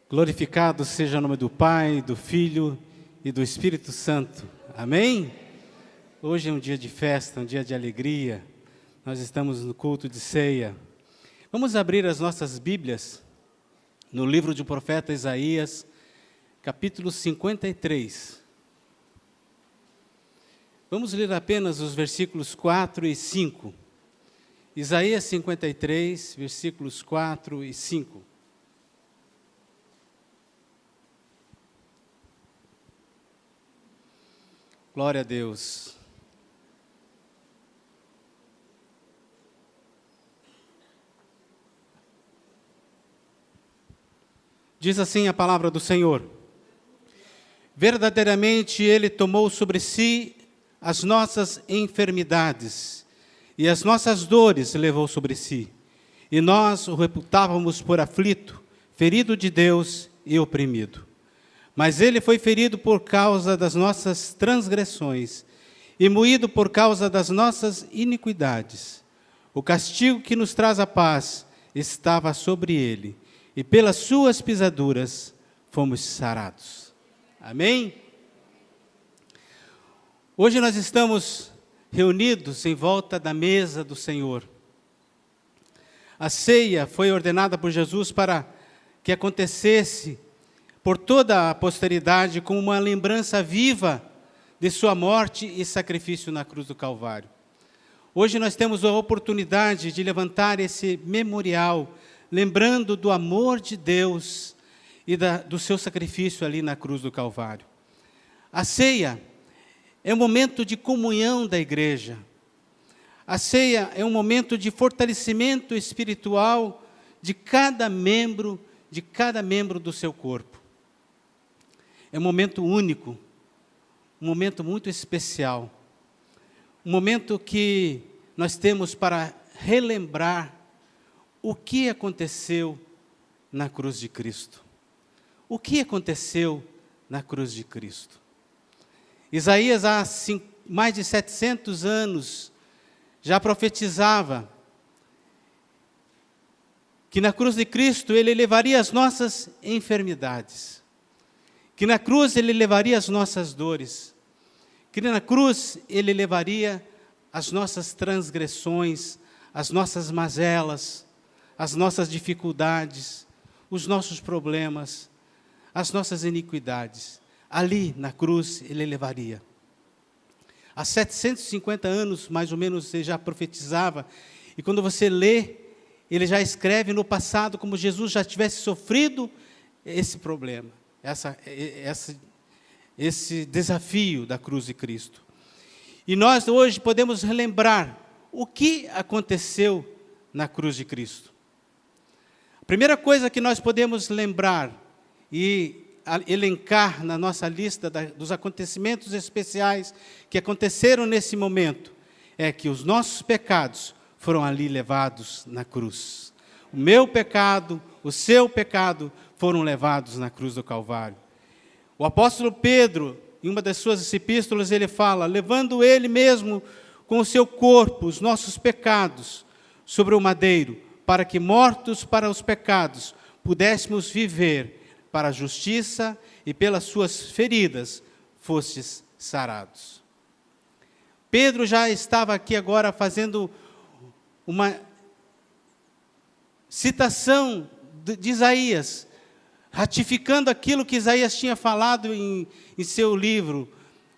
Glorificado seja o nome do Pai, do Filho e do Espírito Santo. Amém? Hoje é um dia de festa, um dia de alegria. Nós estamos no culto de ceia. Vamos abrir as nossas Bíblias no livro do profeta Isaías, capítulo 53. Vamos ler apenas os versículos 4 e 5. Isaías 53, versículos 4 e 5. Glória a Deus. Diz assim a palavra do Senhor: verdadeiramente Ele tomou sobre si as nossas enfermidades e as nossas dores levou sobre si, e nós o reputávamos por aflito, ferido de Deus e oprimido. Mas Ele foi ferido por causa das nossas transgressões e moído por causa das nossas iniquidades. O castigo que nos traz a paz estava sobre Ele, e pelas suas pisaduras fomos sarados. Amém? Hoje nós estamos reunidos em volta da mesa do Senhor. A ceia foi ordenada por Jesus para que acontecesse por toda a posteridade como uma lembrança viva de sua morte e sacrifício na cruz do Calvário. Hoje nós temos a oportunidade de levantar esse memorial, lembrando do amor de Deus e do seu sacrifício ali na cruz do Calvário. A ceia é um momento de comunhão da igreja. A ceia é um momento de fortalecimento espiritual de cada membro do seu corpo. É um momento único, um momento muito especial, um momento que nós temos para relembrar o que aconteceu na cruz de Cristo. O que aconteceu na cruz de Cristo? Isaías, há mais de 700 anos, já profetizava que na cruz de Cristo Ele levaria as nossas enfermidades, que na cruz Ele levaria as nossas dores, que na cruz Ele levaria as nossas transgressões, as nossas mazelas, as nossas dificuldades, os nossos problemas, as nossas iniquidades. Ali, na cruz, Ele levaria. Há 750 anos, mais ou menos, Ele já profetizava, e quando você lê, Ele já escreve no passado como Jesus já tivesse sofrido esse problema. Esse desafio da cruz de Cristo. E nós hoje podemos relembrar o que aconteceu na cruz de Cristo. A primeira coisa que nós podemos lembrar e elencar na nossa lista dos acontecimentos especiais que aconteceram nesse momento é que os nossos pecados foram ali levados na cruz. O meu pecado, o seu pecado foram levados na cruz do Calvário. O apóstolo Pedro, em uma das suas epístolas, ele fala, levando ele mesmo com o seu corpo os nossos pecados sobre o madeiro, para que, mortos para os pecados, pudéssemos viver para a justiça e pelas suas feridas fostes sarados. Pedro já estava aqui agora fazendo uma citação de Isaías, ratificando aquilo que Isaías tinha falado em seu livro,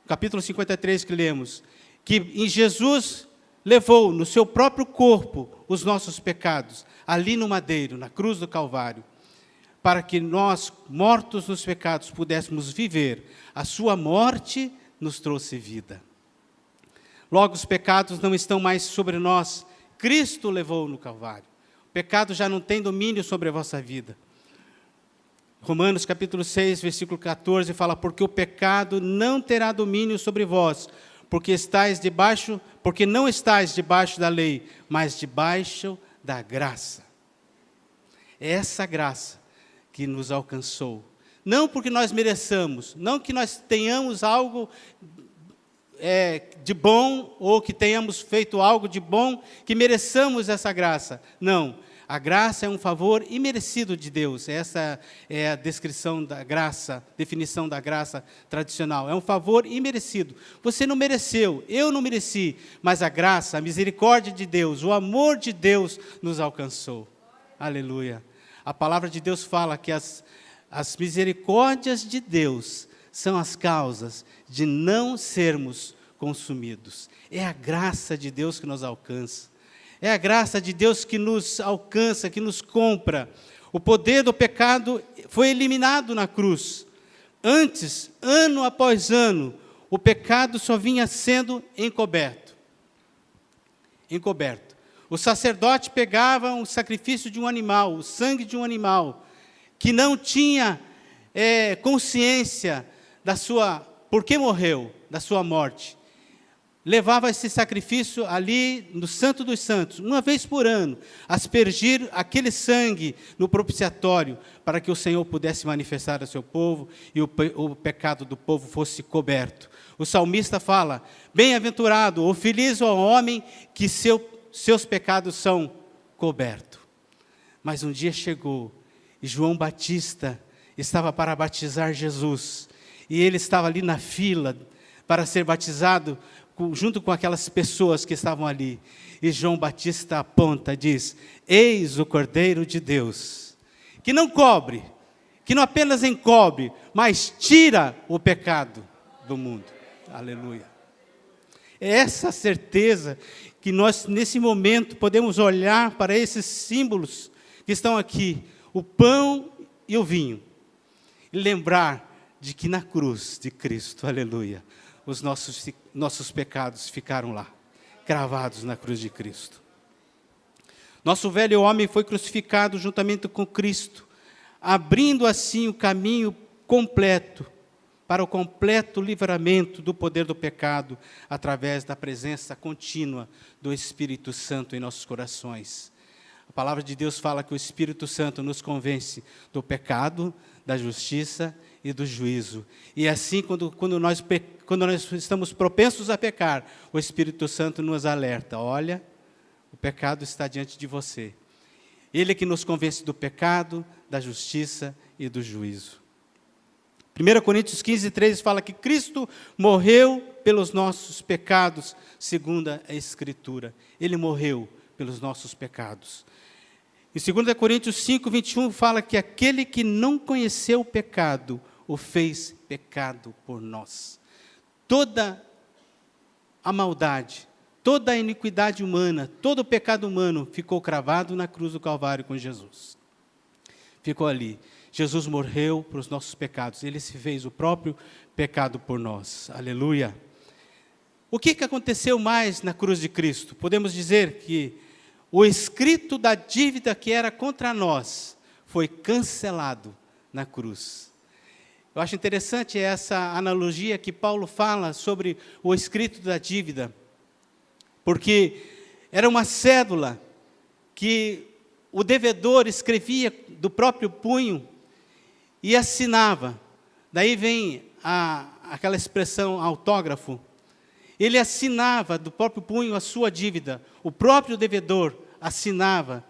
capítulo 53 que lemos, que em Jesus levou no seu próprio corpo os nossos pecados, ali no madeiro, na cruz do Calvário, para que nós, mortos nos pecados, pudéssemos viver. A sua morte nos trouxe vida. Logo, os pecados não estão mais sobre nós, Cristo levou no Calvário. O pecado já não tem domínio sobre a vossa vida. Romanos capítulo 6, versículo 14, fala, porque o pecado não terá domínio sobre vós, porque não estáis debaixo da lei, mas debaixo da graça. É essa graça que nos alcançou. Não porque nós mereçamos, não que nós tenhamos algo de bom, ou que tenhamos feito algo de bom, que mereçamos essa graça. Não, A graça é um favor imerecido de Deus. Essa é a descrição da graça, definição da graça tradicional. É um favor imerecido. Você não mereceu, eu não mereci, mas a graça, a misericórdia de Deus, o amor de Deus nos alcançou. Aleluia. A palavra de Deus fala que as misericórdias de Deus são as causas de não sermos consumidos. É a graça de Deus que nos alcança. É a graça de Deus que nos alcança, que nos compra. O poder do pecado foi eliminado na cruz. Antes, ano após ano, o pecado só vinha sendo encoberto. Encoberto. O sacerdote pegava o sacrifício de um animal, o sangue de um animal, que não tinha consciência da sua, por que morreu, da sua morte. Levava esse sacrifício ali no Santo dos Santos, uma vez por ano, aspergir aquele sangue no propiciatório, para que o Senhor pudesse manifestar a seu povo e o pecado do povo fosse coberto. O salmista fala, bem-aventurado ou feliz o homem que seus pecados são cobertos. Mas um dia chegou e João Batista estava para batizar Jesus, e ele estava ali na fila para ser batizado, junto com aquelas pessoas que estavam ali. E João Batista aponta, diz, eis o Cordeiro de Deus, que não cobre, que não apenas encobre, mas tira o pecado do mundo. Aleluia. É essa certeza que nós, nesse momento, podemos olhar para esses símbolos que estão aqui, o pão e o vinho, e lembrar de que na cruz de Cristo, aleluia, os nossos pecados ficaram lá, cravados na cruz de Cristo. Nosso velho homem foi crucificado juntamente com Cristo, abrindo assim o caminho completo, para o completo livramento do poder do pecado, através da presença contínua do Espírito Santo em nossos corações. A palavra de Deus fala que o Espírito Santo nos convence do pecado, da justiça e do juízo. E assim, quando nós estamos propensos a pecar, o Espírito Santo nos alerta, olha, o pecado está diante de você. Ele é que nos convence do pecado, da justiça e do juízo. 1 Coríntios 15, 13 fala que Cristo morreu pelos nossos pecados, segundo a Escritura. Ele morreu pelos nossos pecados. Em 2 Coríntios 5, 21 fala que aquele que não conheceu o pecado, o fez pecado por nós. Toda a maldade, toda a iniquidade humana, todo o pecado humano ficou cravado na cruz do Calvário com Jesus. Ficou ali. Jesus morreu para os nossos pecados. Ele se fez o próprio pecado por nós. Aleluia. O que aconteceu mais na cruz de Cristo? Podemos dizer que o escrito da dívida que era contra nós foi cancelado na cruz. Eu acho interessante essa analogia que Paulo fala sobre o escrito da dívida, porque era uma cédula que o devedor escrevia do próprio punho e assinava. Daí vem aquela expressão autógrafo. Ele assinava do próprio punho a sua dívida, o próprio devedor assinava.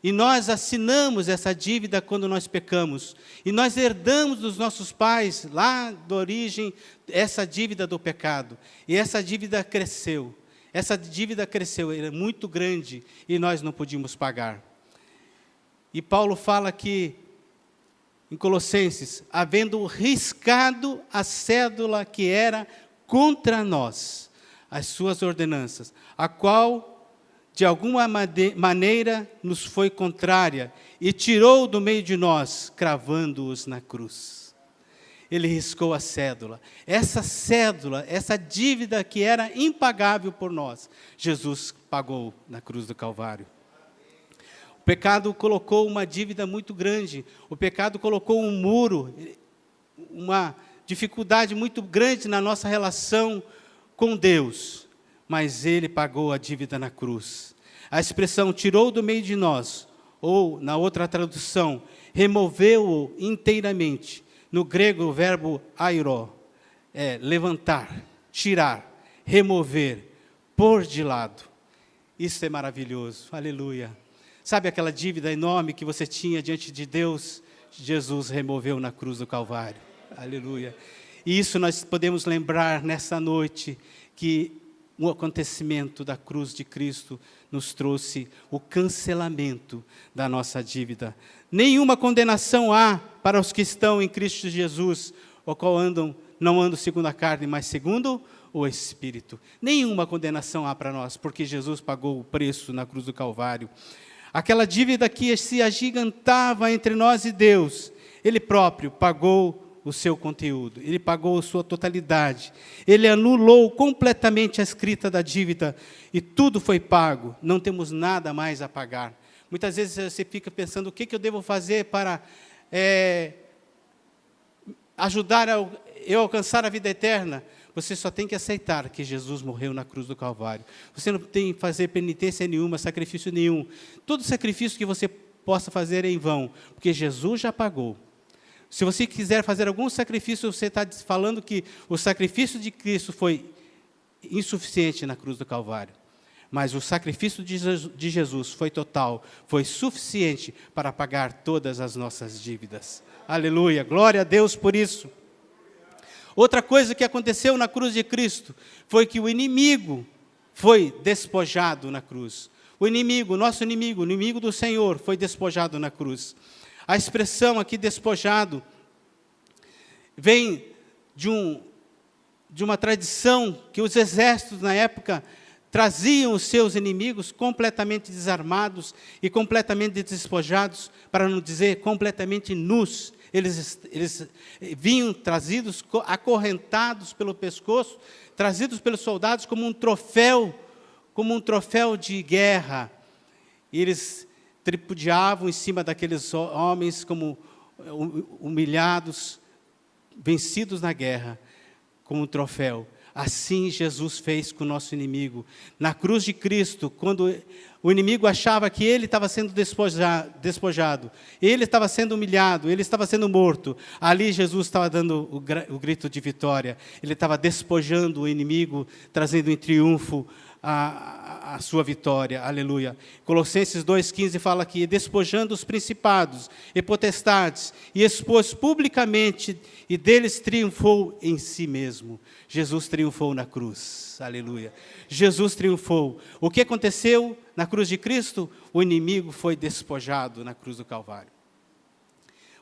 E nós assinamos essa dívida quando nós pecamos. E nós herdamos dos nossos pais, lá da origem, essa dívida do pecado. E essa dívida cresceu. Essa dívida cresceu, era muito grande e nós não podíamos pagar. E Paulo fala que, em Colossenses, havendo riscado a cédula que era contra nós, as suas ordenanças, a qual, de alguma maneira, nos foi contrária, e tirou do meio de nós, cravando-os na cruz. Ele riscou a cédula, essa dívida que era impagável por nós, Jesus pagou na cruz do Calvário. O pecado colocou uma dívida muito grande, o pecado colocou um muro, uma dificuldade muito grande na nossa relação com Deus, mas Ele pagou a dívida na cruz. A expressão tirou do meio de nós, ou na outra tradução, removeu-o inteiramente. No grego o verbo airo, é levantar, tirar, remover, pôr de lado. Isso é maravilhoso, aleluia. Sabe aquela dívida enorme que você tinha diante de Deus? Jesus removeu na cruz do Calvário. Aleluia. E isso nós podemos lembrar nessa noite, que o acontecimento da cruz de Cristo nos trouxe o cancelamento da nossa dívida. Nenhuma condenação há para os que estão em Cristo Jesus, o qual não andam segundo a carne, mas segundo o Espírito. Nenhuma condenação há para nós, porque Jesus pagou o preço na cruz do Calvário. Aquela dívida que se agigantava entre nós e Deus, Ele próprio pagou o seu conteúdo, Ele pagou a sua totalidade, Ele anulou completamente a escrita da dívida, e tudo foi pago, não temos nada mais a pagar. Muitas vezes você fica pensando, o que eu devo fazer para ajudar eu a alcançar a vida eterna? Você só tem que aceitar que Jesus morreu na cruz do Calvário. Você não tem que fazer penitência nenhuma, sacrifício nenhum. Todo sacrifício que você possa fazer é em vão, porque Jesus já pagou. Se você quiser fazer algum sacrifício, você está falando que o sacrifício de Cristo foi insuficiente na cruz do Calvário. Mas o sacrifício de Jesus foi total, foi suficiente para pagar todas as nossas dívidas. Aleluia, glória a Deus por isso. Outra coisa que aconteceu na cruz de Cristo foi que o inimigo foi despojado na cruz. O inimigo, nosso inimigo, o inimigo do Senhor, foi despojado na cruz. A expressão aqui despojado vem de uma tradição que os exércitos na época traziam os seus inimigos completamente desarmados e completamente despojados, para não dizer completamente nus. Eles vinham trazidos, acorrentados pelo pescoço, trazidos pelos soldados como um troféu de guerra. E eles tripudiavam em cima daqueles homens como humilhados, vencidos na guerra, como um troféu. Assim Jesus fez com o nosso inimigo. Na cruz de Cristo, quando o inimigo achava que ele estava sendo despojado, ele estava sendo humilhado, ele estava sendo morto, ali Jesus estava dando o grito de vitória. Ele estava despojando o inimigo, trazendo em triunfo a sua vitória, aleluia. Colossenses 2,15 fala que despojando os principados e potestades, e expôs publicamente, e deles triunfou em si mesmo. Jesus triunfou na cruz, aleluia. Jesus triunfou. O que aconteceu na cruz de Cristo? O inimigo foi despojado na cruz do Calvário.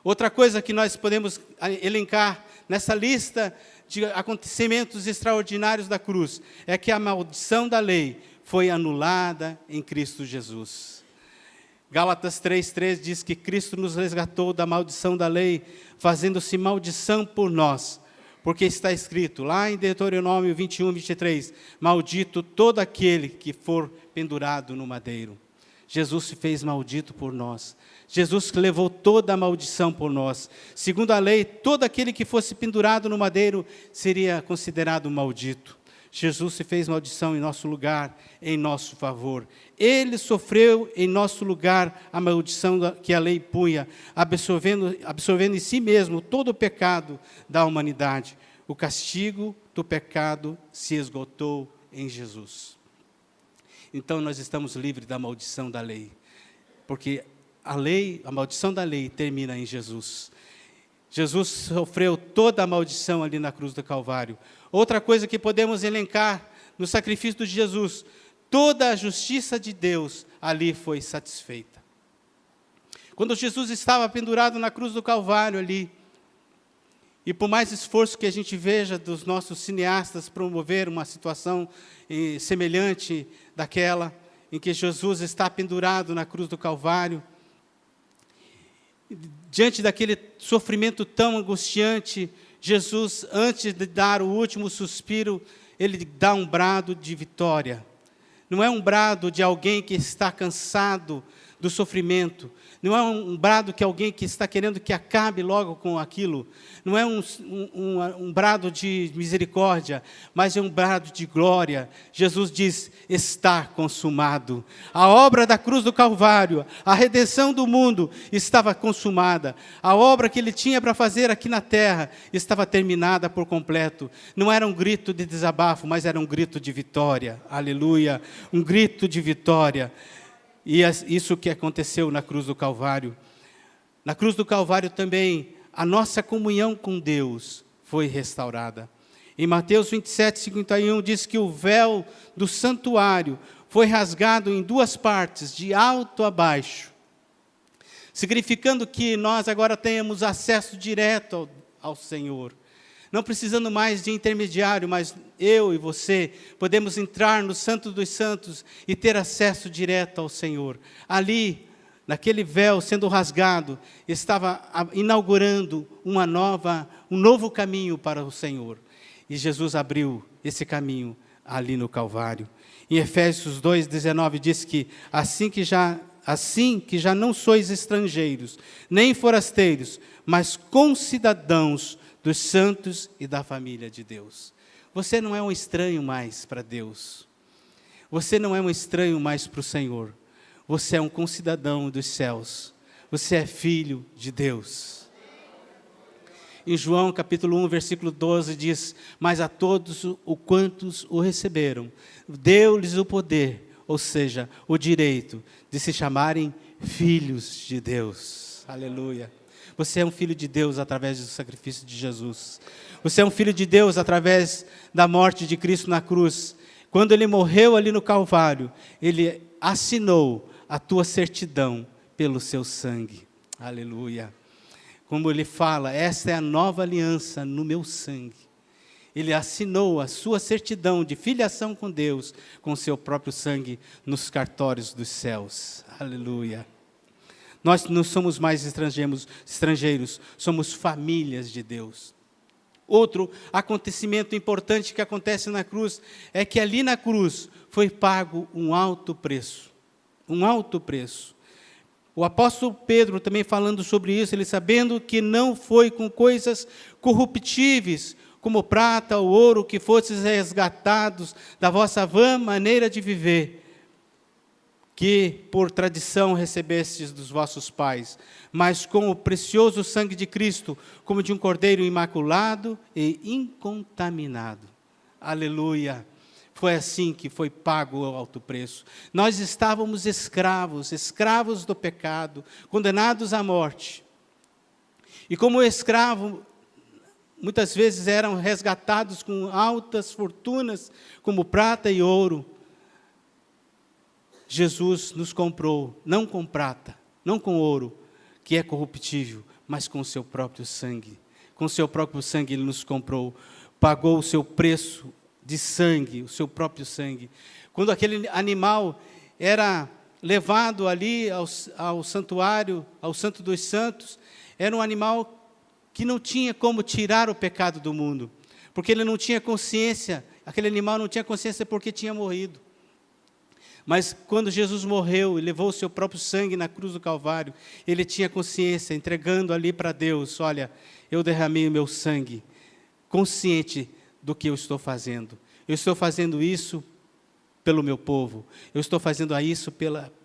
Outra coisa que nós podemos elencar nessa lista de acontecimentos extraordinários da cruz é que a maldição da lei foi anulada em Cristo Jesus. Gálatas 3,3 diz que Cristo nos resgatou da maldição da lei, fazendo-se maldição por nós, porque está escrito lá em Deuteronômio 21:23, maldito todo aquele que for pendurado no madeiro. Jesus se fez maldito por nós. Jesus levou toda a maldição por nós. Segundo a lei, todo aquele que fosse pendurado no madeiro seria considerado maldito. Jesus se fez maldição em nosso lugar, em nosso favor. Ele sofreu em nosso lugar a maldição que a lei punha, absorvendo em si mesmo todo o pecado da humanidade. O castigo do pecado se esgotou em Jesus. Então nós estamos livres da maldição da lei, porque a maldição da lei termina em Jesus. Jesus sofreu toda a maldição ali na cruz do Calvário. Outra coisa que podemos elencar no sacrifício de Jesus, toda a justiça de Deus ali foi satisfeita. Quando Jesus estava pendurado na cruz do Calvário ali, e por mais esforço que a gente veja dos nossos cineastas promover uma situação semelhante daquela, em que Jesus está pendurado na cruz do Calvário, diante daquele sofrimento tão angustiante, Jesus, antes de dar o último suspiro, ele dá um brado de vitória. Não é um brado de alguém que está cansado do sofrimento, não é um brado que alguém que está querendo que acabe logo com aquilo, não é um brado de misericórdia, mas é um brado de glória. Jesus diz, está consumado. A obra da cruz do Calvário, a redenção do mundo estava consumada. A obra que ele tinha para fazer aqui na terra estava terminada por completo. Não era um grito de desabafo, mas era um grito de vitória. Aleluia, um grito de vitória. E isso que aconteceu na cruz do Calvário. Na cruz do Calvário também, a nossa comunhão com Deus foi restaurada. Em Mateus 27:51 diz que o véu do santuário foi rasgado em duas partes, de alto a baixo, significando que nós agora temos acesso direto ao Senhor. Não precisando mais de intermediário, mas eu e você podemos entrar no Santo dos Santos e ter acesso direto ao Senhor. Ali, naquele véu sendo rasgado, estava inaugurando um novo caminho para o Senhor. E Jesus abriu esse caminho ali no Calvário. Em Efésios 2:19 diz que assim que já não sois estrangeiros, nem forasteiros, mas concidadãos dos santos e da família de Deus. Você não é um estranho mais para Deus. Você não é um estranho mais para o Senhor. Você é um concidadão dos céus. Você é filho de Deus. Em João capítulo 1, versículo 12 diz: mas a todos o quantos o receberam, deu-lhes o poder, ou seja, o direito de se chamarem filhos de Deus. Aleluia. Você é um filho de Deus através do sacrifício de Jesus. Você é um filho de Deus através da morte de Cristo na cruz. Quando Ele morreu ali no Calvário, Ele assinou a tua certidão pelo seu sangue. Aleluia. Como Ele fala, esta é a nova aliança no meu sangue. Ele assinou a sua certidão de filiação com Deus, com o seu próprio sangue nos cartórios dos céus. Aleluia. Nós não somos mais estrangeiros, somos famílias de Deus. Outro acontecimento importante que acontece na cruz é que ali na cruz foi pago um alto preço. Um alto preço. O apóstolo Pedro também falando sobre isso, ele sabendo que não foi com coisas corruptíveis, como prata ou ouro, que fostes resgatados da vossa vã maneira de viver, que por tradição recebestes dos vossos pais, mas com o precioso sangue de Cristo, como de um cordeiro imaculado e incontaminado. Aleluia! Foi assim que foi pago o alto preço. Nós estávamos escravos do pecado, condenados à morte. E como escravo, muitas vezes eram resgatados com altas fortunas, como prata e ouro. Jesus nos comprou, não com prata, não com ouro, que é corruptível, mas com o seu próprio sangue. Com o seu próprio sangue Ele nos comprou, pagou o seu preço de sangue, o seu próprio sangue. Quando aquele animal era levado ali ao santuário, ao Santo dos Santos, era um animal que não tinha como tirar o pecado do mundo, porque ele não tinha consciência, aquele animal não tinha consciência porque tinha morrido. Mas quando Jesus morreu e levou o seu próprio sangue na cruz do Calvário, ele tinha consciência, entregando ali para Deus: olha, eu derramei o meu sangue, consciente do que eu estou fazendo. Eu estou fazendo isso pelo meu povo. Eu estou fazendo isso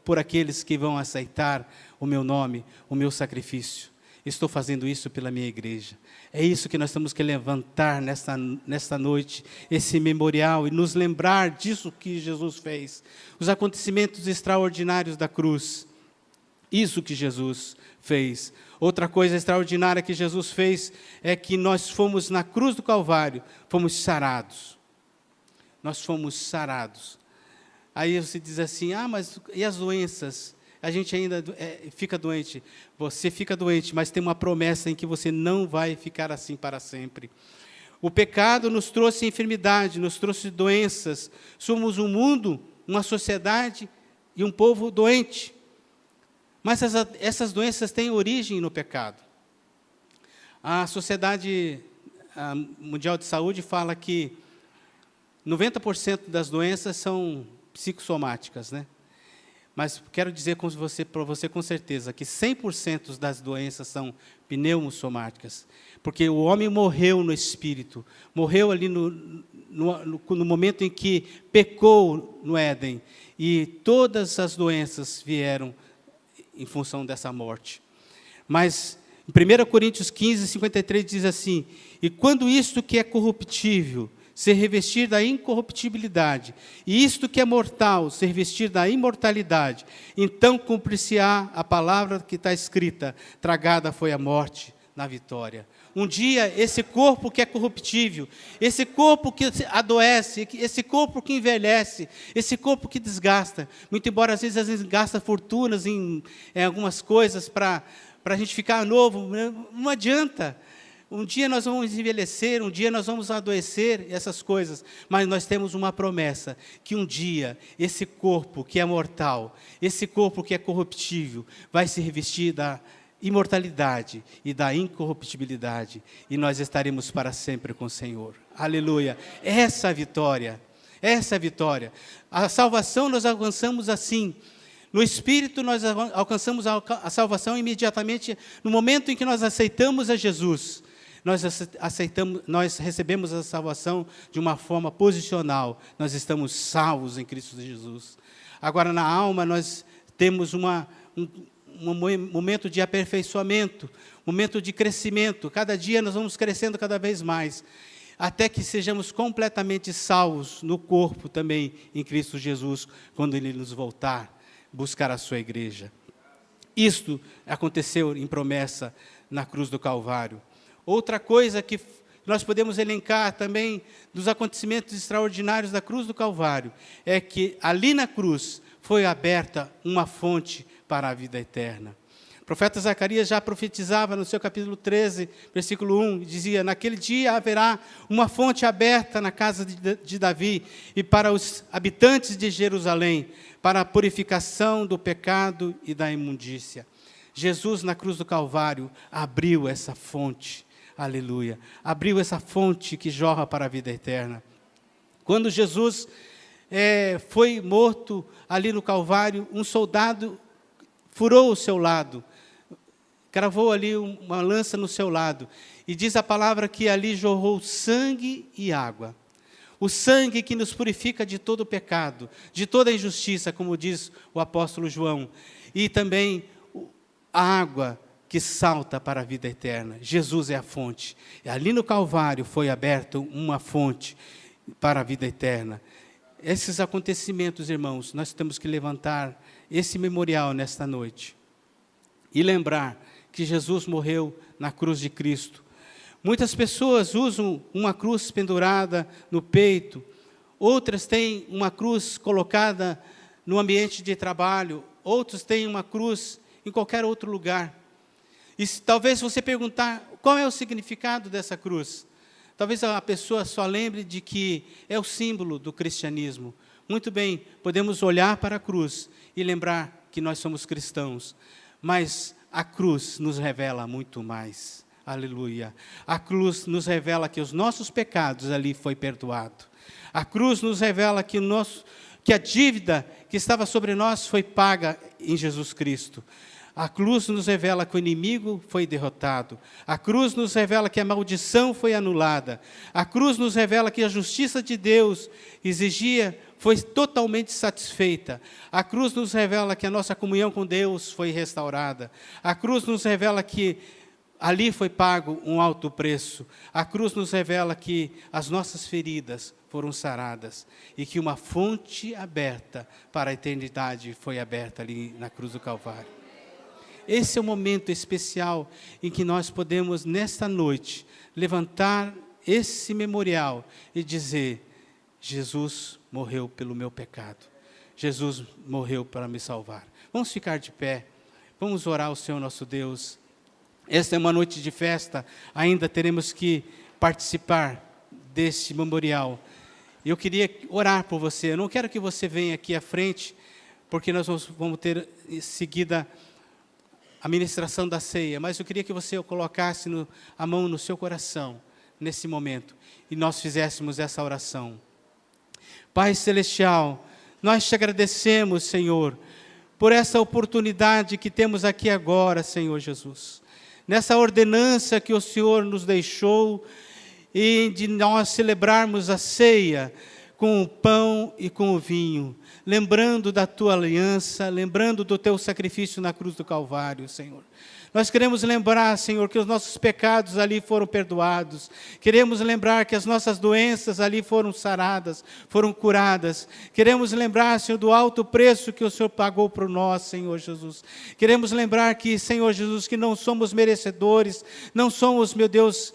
por aqueles que vão aceitar o meu nome, o meu sacrifício. Estou fazendo isso pela minha igreja. É isso que nós temos que levantar nesta noite, esse memorial, e nos lembrar disso que Jesus fez. Os acontecimentos extraordinários da cruz. Isso que Jesus fez. Outra coisa extraordinária que Jesus fez é que nós fomos na cruz do Calvário, fomos sarados. Nós fomos sarados. Aí você diz assim: mas e as doenças? A gente ainda fica doente. Você fica doente, mas tem uma promessa em que você não vai ficar assim para sempre. O pecado nos trouxe enfermidade, nos trouxe doenças. Somos um mundo, uma sociedade e um povo doente. Mas essas doenças têm origem no pecado. A Sociedade Mundial de Saúde fala que 90% das doenças são psicossomáticas, né? Mas quero dizer para você com certeza que 100% das doenças são pneumosomáticas, porque o homem morreu no espírito, morreu ali no momento em que pecou no Éden, e todas as doenças vieram em função dessa morte. Mas em 1 Coríntios 15, 53 diz assim: e quando isto que é corruptível se revestir da incorruptibilidade, e isto que é mortal, se revestir da imortalidade, então cumprir-se-á a palavra que está escrita: tragada foi a morte na vitória. Um dia, esse corpo que é corruptível, esse corpo que adoece, esse corpo que envelhece, esse corpo que desgasta, muito embora às vezes gasta fortunas em algumas coisas para a gente ficar novo, não adianta. Um dia nós vamos envelhecer, um dia nós vamos adoecer, essas coisas, mas nós temos uma promessa, que um dia esse corpo que é mortal, esse corpo que é corruptível, vai se revestir da imortalidade e da incorruptibilidade, e nós estaremos para sempre com o Senhor. Aleluia! Essa é a vitória, essa é a vitória. A salvação nós alcançamos assim. No Espírito nós alcançamos a salvação imediatamente no momento em que nós aceitamos a Jesus. Nós recebemos a salvação de uma forma posicional. Nós estamos salvos em Cristo Jesus. Agora, na alma, nós temos um momento de aperfeiçoamento, momento de crescimento. Cada dia nós vamos crescendo cada vez mais, até que sejamos completamente salvos no corpo também, em Cristo Jesus, quando Ele nos voltar, buscar a sua igreja. Isto aconteceu em promessa na cruz do Calvário. Outra coisa que nós podemos elencar também dos acontecimentos extraordinários da cruz do Calvário, é que ali na cruz foi aberta uma fonte para a vida eterna. O profeta Zacarias já profetizava no seu capítulo 13, versículo 1, dizia: naquele dia haverá uma fonte aberta na casa de Davi e para os habitantes de Jerusalém, para a purificação do pecado e da imundícia. Jesus, na cruz do Calvário, abriu essa fonte. Aleluia. Abriu essa fonte que jorra para a vida eterna. Quando Jesus foi morto ali no Calvário, um soldado furou o seu lado, cravou ali uma lança no seu lado, e diz a palavra que ali jorrou sangue e água. O sangue que nos purifica de todo o pecado, de toda a injustiça, como diz o apóstolo João, e também a água que salta para a vida eterna. Jesus é a fonte. E ali no Calvário foi aberta uma fonte para a vida eterna. Esses acontecimentos, irmãos, nós temos que levantar esse memorial nesta noite e lembrar que Jesus morreu na cruz de Cristo. Muitas pessoas usam uma cruz pendurada no peito, outras têm uma cruz colocada no ambiente de trabalho, outros têm uma cruz em qualquer outro lugar. E talvez você perguntar, qual é o significado dessa cruz? Talvez a pessoa só lembre de que é o símbolo do cristianismo. Muito bem, podemos olhar para a cruz e lembrar que nós somos cristãos, mas a cruz nos revela muito mais. Aleluia. A cruz nos revela que os nossos pecados ali foi perdoado. A cruz nos revela que a dívida que estava sobre nós foi paga em Jesus Cristo. A cruz nos revela que o inimigo foi derrotado. A cruz nos revela que a maldição foi anulada. A cruz nos revela que a justiça de Deus exigia foi totalmente satisfeita. A cruz nos revela que a nossa comunhão com Deus foi restaurada. A cruz nos revela que ali foi pago um alto preço. A cruz nos revela que as nossas feridas foram saradas e que uma fonte aberta para a eternidade foi aberta ali na cruz do Calvário. Esse é o momento especial em que nós podemos, nesta noite, levantar esse memorial e dizer: Jesus morreu pelo meu pecado. Jesus morreu para me salvar. Vamos ficar de pé. Vamos orar ao Senhor nosso Deus. Esta é uma noite de festa. Ainda teremos que participar deste memorial. Eu queria orar por você. Eu não quero que você venha aqui à frente, porque nós vamos ter em seguida a ministração da ceia, mas eu queria que você colocasse a mão no seu coração, nesse momento, e nós fizéssemos essa oração. Pai Celestial, nós te agradecemos, Senhor, por essa oportunidade que temos aqui agora, Senhor Jesus, nessa ordenança que o Senhor nos deixou, e de nós celebrarmos a ceia, com o pão e com o vinho, lembrando da tua aliança, lembrando do teu sacrifício na cruz do Calvário, Senhor. Nós queremos lembrar, Senhor, que os nossos pecados ali foram perdoados. Queremos lembrar que as nossas doenças ali foram saradas, foram curadas. Queremos lembrar, Senhor, do alto preço que o Senhor pagou por nós, Senhor Jesus. Queremos lembrar que, Senhor Jesus, que não somos merecedores, não somos, meu Deus,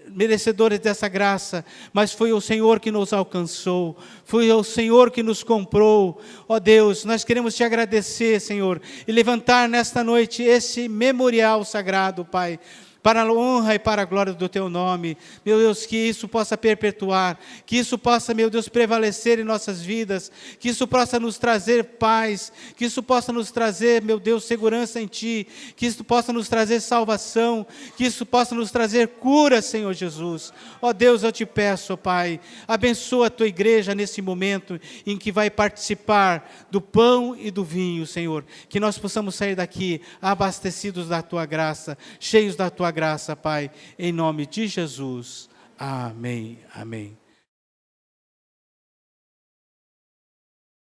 merecedores dessa graça, mas foi o Senhor que nos alcançou, foi o Senhor que nos comprou. Ó Deus, nós queremos te agradecer, Senhor, e levantar nesta noite esse memorial sagrado, Pai, para a honra e para a glória do teu nome. Meu Deus, que isso possa perpetuar, que isso possa, meu Deus, prevalecer em nossas vidas, que isso possa nos trazer paz, que isso possa nos trazer, meu Deus, segurança em Ti, que isso possa nos trazer salvação, que isso possa nos trazer cura, Senhor Jesus. Ó Deus, eu te peço, Pai, abençoa a Tua igreja nesse momento em que vai participar do pão e do vinho, Senhor, que nós possamos sair daqui abastecidos da Tua graça, cheios da Tua graça, Pai, em nome de Jesus. Amém, amém.